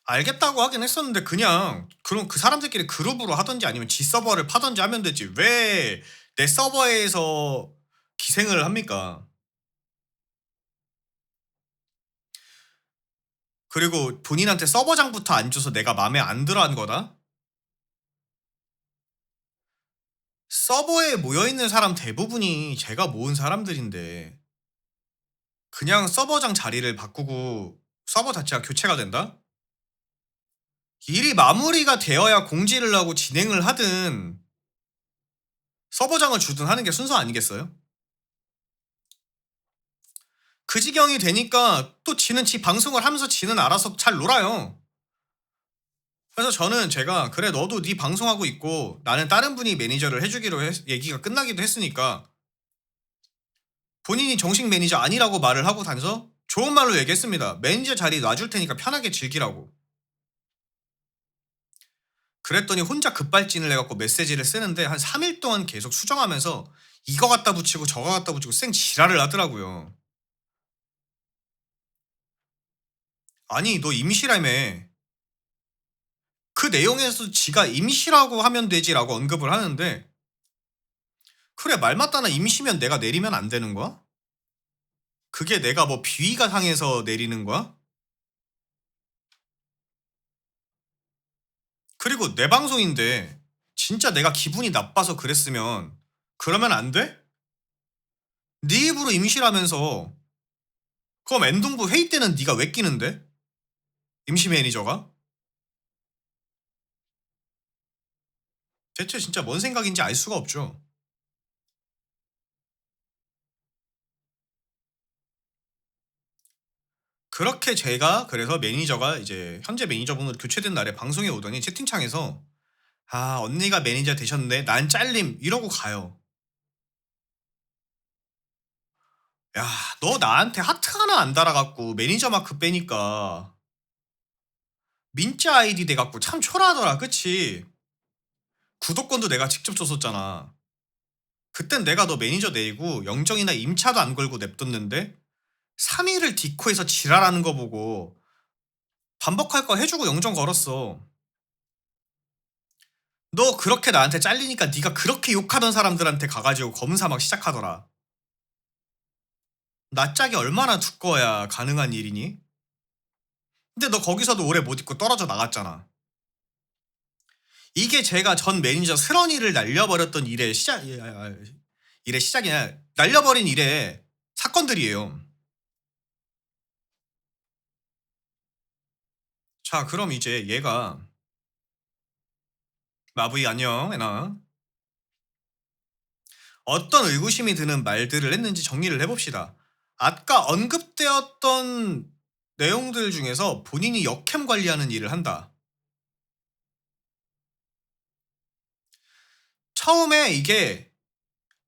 알겠다고 하긴 했었는데 그냥 그럼 그 사람들끼리 그룹으로 하던지 아니면 지 서버를 파던지 하면 되지. 왜 내 서버에서 기생을 합니까? 그리고 본인한테 서버장부터 안 줘서 내가 마음에 안 들어 한 거다? 서버에 모여있는 사람 대부분이 제가 모은 사람들인데 그냥 서버장 자리를 바꾸고 서버 자체가 교체가 된다? 일이 마무리가 되어야 공지를 하고 진행을 하든 서버장을 주든 하는 게 순서 아니겠어요? 그 지경이 되니까 또 지는 지 방송을 하면서 지는 알아서 잘 놀아요. 그래서 저는 제가 그래 너도 네 방송하고 있고 나는 다른 분이 매니저를 해주기로 얘기가 끝나기도 했으니까 본인이 정식 매니저 아니라고 말을 하고 다녀서 좋은 말로 얘기했습니다. 매니저 자리 놔줄 테니까 편하게 즐기라고. 그랬더니 혼자 급발진을 해갖고 메시지를 쓰는데 한 3일 동안 계속 수정하면서 이거 갖다 붙이고 저거 갖다 붙이고 쌩 지랄을 하더라고요. 아니 너 임시라며. 그 내용에서 지가 임시라고 하면 되지라고 언급을 하는데 그래 말 맞다나 임시면 내가 내리면 안 되는 거야? 그게 내가 뭐 비위가 상해서 내리는 거야? 그리고 내 방송인데 진짜 내가 기분이 나빠서 그랬으면 그러면 안 돼? 네 입으로 임시라면서 그럼 엔동부 회의 때는 네가 왜 끼는데? 임시 매니저가? 대체 진짜 뭔 생각인지 알 수가 없죠. 그렇게 제가 그래서 매니저가 이제 현재 매니저분으로 교체된 날에 방송에 오더니 채팅창에서 아 언니가 매니저 되셨네 난 잘림 이러고 가요. 야 너 나한테 하트 하나 안 달아갖고 매니저 마크 빼니까 민자 아이디 돼갖고 참 초라하더라 그치? 구독권도 내가 직접 줬었잖아. 그땐 내가 너 매니저 내고 영정이나 임차도 안 걸고 냅뒀는데 3일을 디코에서 지랄하는 거 보고 반복할 거 해주고 영정 걸었어. 너 그렇게 나한테 잘리니까 네가 그렇게 욕하던 사람들한테 가 가지고 검사 막 시작하더라. 나 짝이 얼마나 두꺼워야 가능한 일이니? 근데 너 거기서도 오래 못 있고 떨어져 나갔잖아. 이게 제가 전 매니저 슬원이를 날려버렸던 일의 시작 일의 시작이 아니라 날려버린 일의 사건들이에요. 자 그럼 이제 얘가 "마부이 안녕 애나." 어떤 의구심이 드는 말들을 했는지 정리를 해 봅시다. 아까 언급되었던 내용들 중에서 본인이 역캠 관리하는 일을 한다. 처음에 이게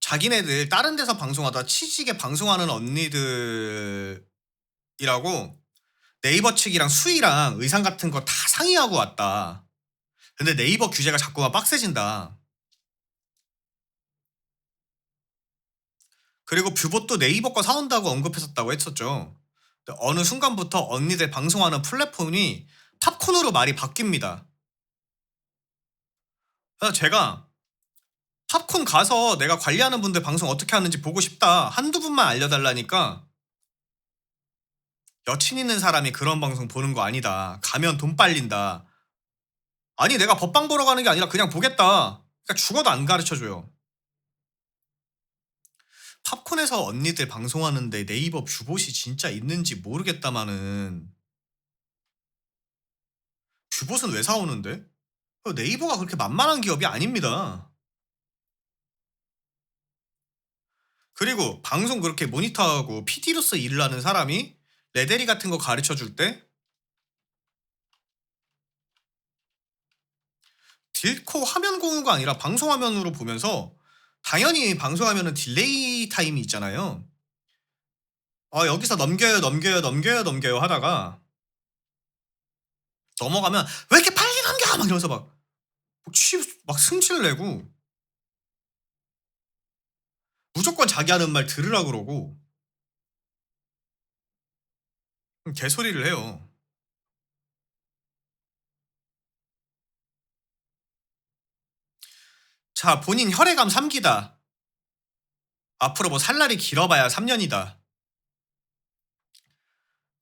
자기네들 다른 데서 방송하다 치지게 방송하는 언니들이라고 네이버 측이랑 수위랑 의상 같은 거 다 상의하고 왔다. 근데 네이버 규제가 자꾸만 빡세진다. 그리고 뷰봇도 네이버 거 사온다고 언급했었다고 했었죠. 근데 어느 순간부터 언니들 방송하는 플랫폼이 팝콘으로 말이 바뀝니다. 그래서 제가 팝콘 가서 내가 관리하는 분들 방송 어떻게 하는지 보고 싶다. 한두 분만 알려달라니까 여친 있는 사람이 그런 방송 보는 거 아니다. 가면 돈 빨린다. 아니 내가 법방 보러 가는 게 아니라 그냥 보겠다. 그러니까 죽어도 안 가르쳐줘요. 팝콘에서 언니들 방송하는데 네이버 뷰봇이 진짜 있는지 모르겠다마는 뷰봇은 왜 사오는데? 네이버가 그렇게 만만한 기업이 아닙니다. 그리고 방송 그렇게 모니터하고 PD로서 일을 하는 사람이 레데리 같은 거 가르쳐 줄 때 딜코 화면 공유가 아니라 방송 화면으로 보면서 당연히 방송하면은 딜레이 타임이 있잖아요. 여기서 넘겨요 하다가 넘어가면 왜 이렇게 빨리 넘겨 막 이러면서 막 승질 내고 무조건 자기 하는 말 들으라 그러고 개소리를 해요. 자, 본인 혈액암 3기다. 앞으로 뭐 살 날이 길어봐야 3년이다.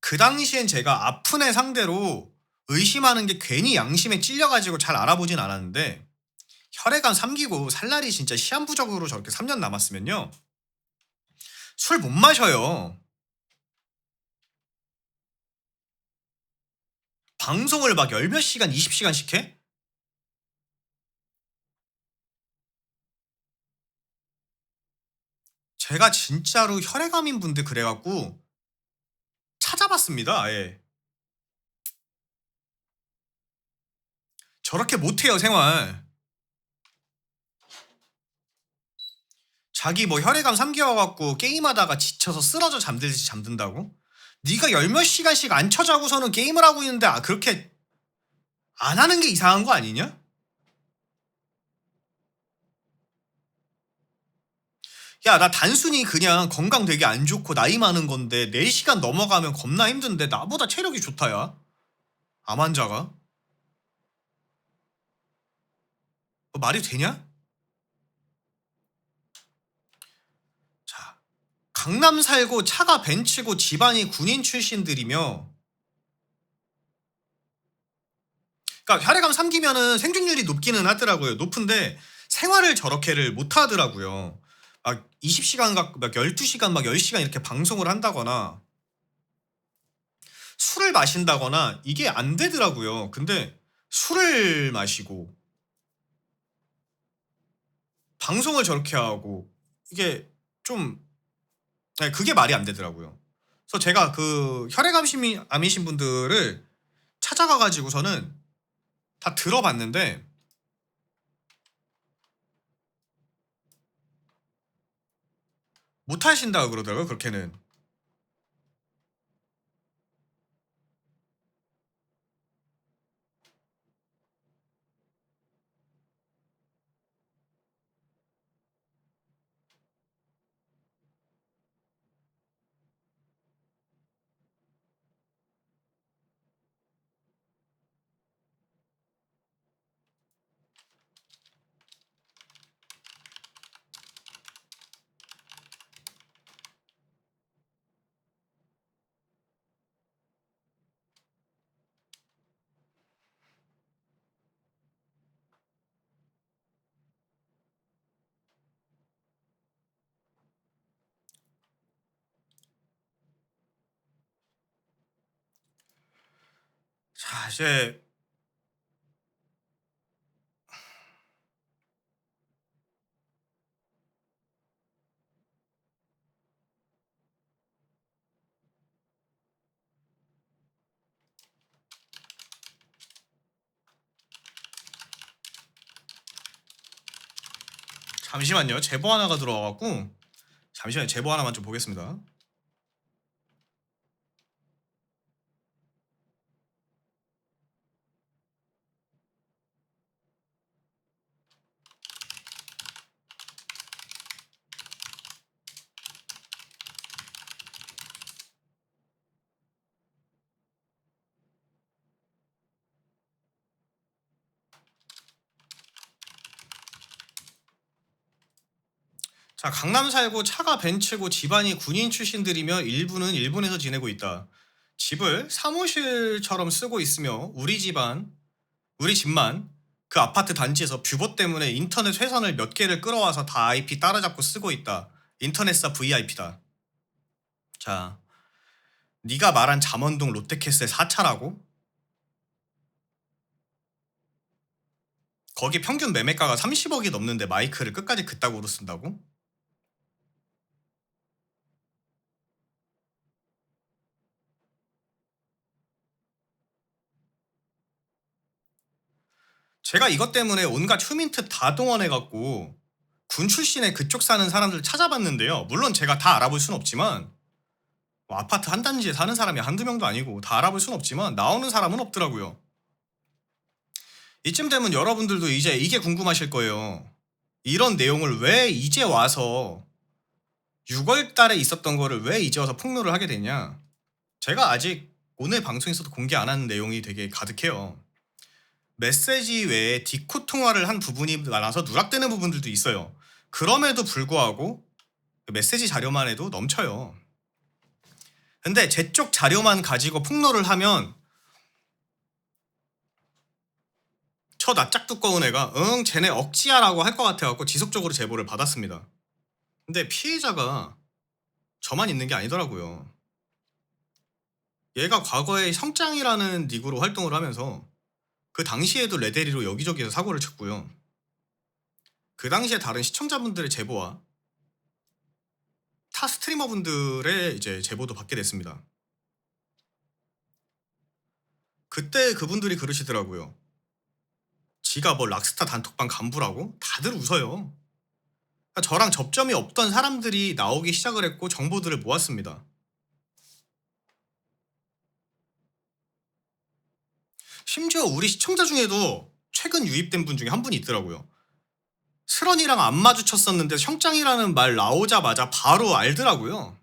그 당시엔 제가 아픈 애 상대로 의심하는 게 괜히 양심에 찔려가지고 잘 알아보진 않았는데 혈액암 3기고 살 날이 진짜 시한부적으로 저렇게 3년 남았으면요. 술 못 마셔요. 방송을 막 열 몇 시간, 20시간씩 해? 제가 진짜로 혈액암인 분들 그래갖고 찾아봤습니다. 아예. 저렇게 못해요 생활. 자기 뭐 혈액암 3개월 갖고 게임하다가 지쳐서 쓰러져 잠들듯이 잠든다고? 네가 열 몇 시간씩 안 쳐자고서는 게임을 하고 있는데 그렇게 안 하는 게 이상한 거 아니냐? 야, 나 단순히 그냥 건강 되게 안 좋고 나이 많은 건데 4시간 넘어가면 겁나 힘든데 나보다 체력이 좋다야. 암 환자가. 말이 되냐? 자, 강남 살고 차가 벤츠고 집안이 군인 출신들이며 그러니까 혈액암 3기면은 생존율이 높기는 하더라고요. 높은데 생활을 저렇게를 못 하더라고요. 막 20시간 막 12시간 막 10시간 이렇게 방송을 한다거나 술을 마신다거나 이게 안 되더라고요. 근데 술을 마시고 방송을 저렇게 하고 이게 좀 그게 말이 안 되더라고요. 그래서 제가 그 암이신 분들을 찾아가 가지고서는 다 들어봤는데 못 하신다고 그러더라고요, 그렇게는. 이제 잠시만요. 제보 하나가 들어와 갖고 잠시만요. 제보 하나만 좀 보겠습니다. 자, 강남 살고 차가 벤츠고 집안이 군인 출신들이며 일부는 일본에서 지내고 있다. 집을 사무실처럼 쓰고 있으며 우리 집만 그 아파트 단지에서 뷰버 때문에 인터넷 회선을 몇 개를 끌어와서 다 IP 따라잡고 쓰고 있다. 인터넷사 VIP다. 자, 네가 말한 잠원동 롯데캐슬 4차라고? 거기 평균 매매가가 30억이 넘는데 마이크를 끝까지 그따구로 쓴다고? 제가 이것 때문에 온갖 휴민트 다 동원해갖고 군 출신의 그쪽 사는 사람들 찾아봤는데요. 물론 제가 다 알아볼 순 없지만 뭐 아파트 한 단지에 사는 사람이 한두 명도 아니고 다 알아볼 순 없지만 나오는 사람은 없더라고요. 이쯤 되면 여러분들도 이제 이게 궁금하실 거예요. 이런 내용을 왜 이제 와서 6월 달에 있었던 거를 왜 이제 와서 폭로를 하게 되냐? 제가 아직 오늘 방송에서도 공개 안 하는 내용이 되게 가득해요. 메시지 외에 디코 통화를 한 부분이 많아서 누락되는 부분들도 있어요. 그럼에도 불구하고 메시지 자료만 해도 넘쳐요. 근데 제 쪽 자료만 가지고 폭로를 하면 저 낯짝 두꺼운 애가 쟤네 억지야라고 할 것 같아갖고 지속적으로 제보를 받았습니다. 근데 피해자가 저만 있는 게 아니더라고요. 얘가 과거에 성짱이라는 닉으로 활동을 하면서 그 당시에도 레데리로 여기저기서 사고를 쳤고요. 그 당시에 다른 시청자분들의 제보와 타 스트리머분들의 이제 제보도 받게 됐습니다. 그때 그분들이 그러시더라고요. 지가 뭐 락스타 단톡방 간부라고? 다들 웃어요. 그러니까 저랑 접점이 없던 사람들이 나오기 시작을 했고 정보들을 모았습니다. 심지어 우리 시청자 중에도 최근 유입된 분 중에 한 분이 있더라고요. 슬원이랑 안 마주쳤었는데 형짱이라는 말 나오자마자 바로 알더라고요.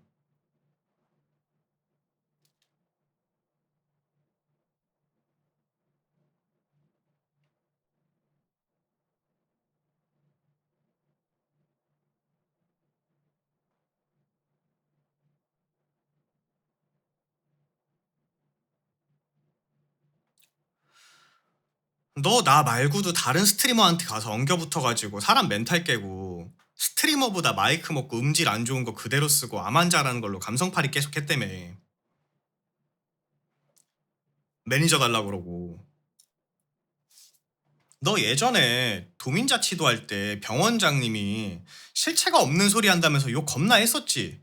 너 나 말고도 다른 스트리머한테 가서 엉겨붙어가지고 사람 멘탈 깨고 스트리머보다 마이크 먹고 음질 안 좋은 거 그대로 쓰고 암 환자라는 걸로 감성팔이 계속 했다며. 매니저 달라고 그러고. 너 예전에 도민자치도 할 때 병원장님이 실체가 없는 소리 한다면서 욕 겁나 했었지.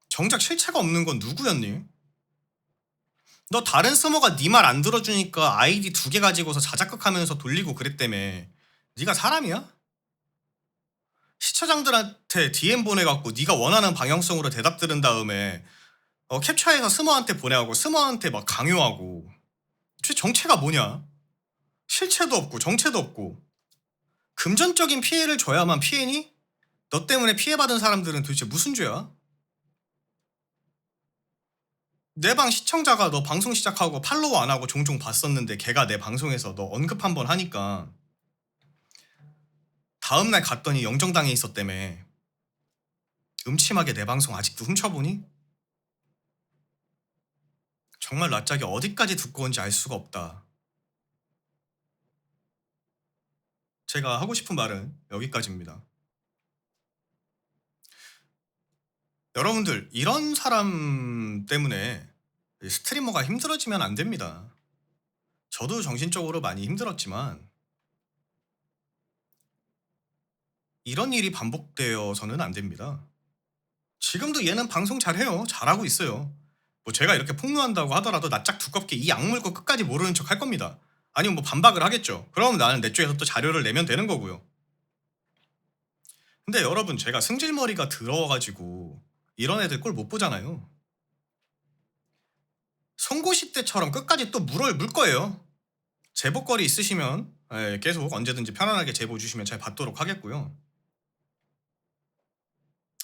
정작 실체가 없는 건 누구였니? 너 다른 서머가 네 말 안 들어주니까 아이디 2개 가지고서 자작극하면서 돌리고 그랬다며. 네가 사람이야? 시청자들한테 DM 보내갖고 네가 원하는 방향성으로 대답 들은 다음에 캡처해서 스머한테 보내고 스머한테 막 강요하고. 도대체 정체가 뭐냐? 실체도 없고 정체도 없고. 금전적인 피해를 줘야만 피해니? 너 때문에 피해받은 사람들은 도대체 무슨 죄야? 내 방 시청자가 너 방송 시작하고 팔로우 안 하고 종종 봤었는데 걔가 내 방송에서 너 언급 한번 하니까 다음날 갔더니 영정당해 있었다며. 음침하게 내 방송 아직도 훔쳐보니? 정말 낯짝이 어디까지 두꺼운지 알 수가 없다. 제가 하고 싶은 말은 여기까지입니다. 여러분들 이런 사람 때문에 스트리머가 힘들어지면 안 됩니다. 저도 정신적으로 많이 힘들었지만 이런 일이 반복되어서는 안 됩니다. 지금도 얘는 방송 잘해요. 잘하고 있어요. 뭐 제가 이렇게 폭로한다고 하더라도 낯짝 두껍게 이 악물고 끝까지 모르는 척 할 겁니다. 아니면 뭐 반박을 하겠죠. 그럼 나는 내 쪽에서 또 자료를 내면 되는 거고요. 근데 여러분 제가 승질머리가 더러워가지고 이런 애들 꼴 못 보잖아요. 송고시 때처럼 끝까지 또 물 거예요. 제보거리 있으시면 계속 언제든지 편안하게 제보 주시면 잘 받도록 하겠고요.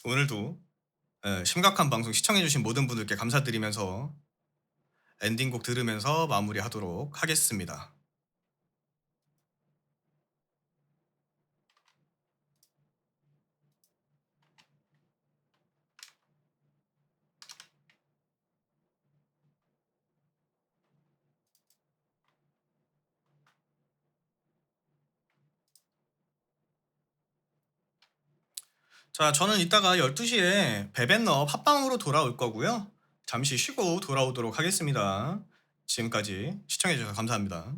오늘도 심각한 방송 시청해주신 모든 분들께 감사드리면서 엔딩곡 들으면서 마무리하도록 하겠습니다. 자, 저는 이따가 12시에 베벤너 팟빵으로 돌아올 거고요. 잠시 쉬고 돌아오도록 하겠습니다. 지금까지 시청해주셔서 감사합니다.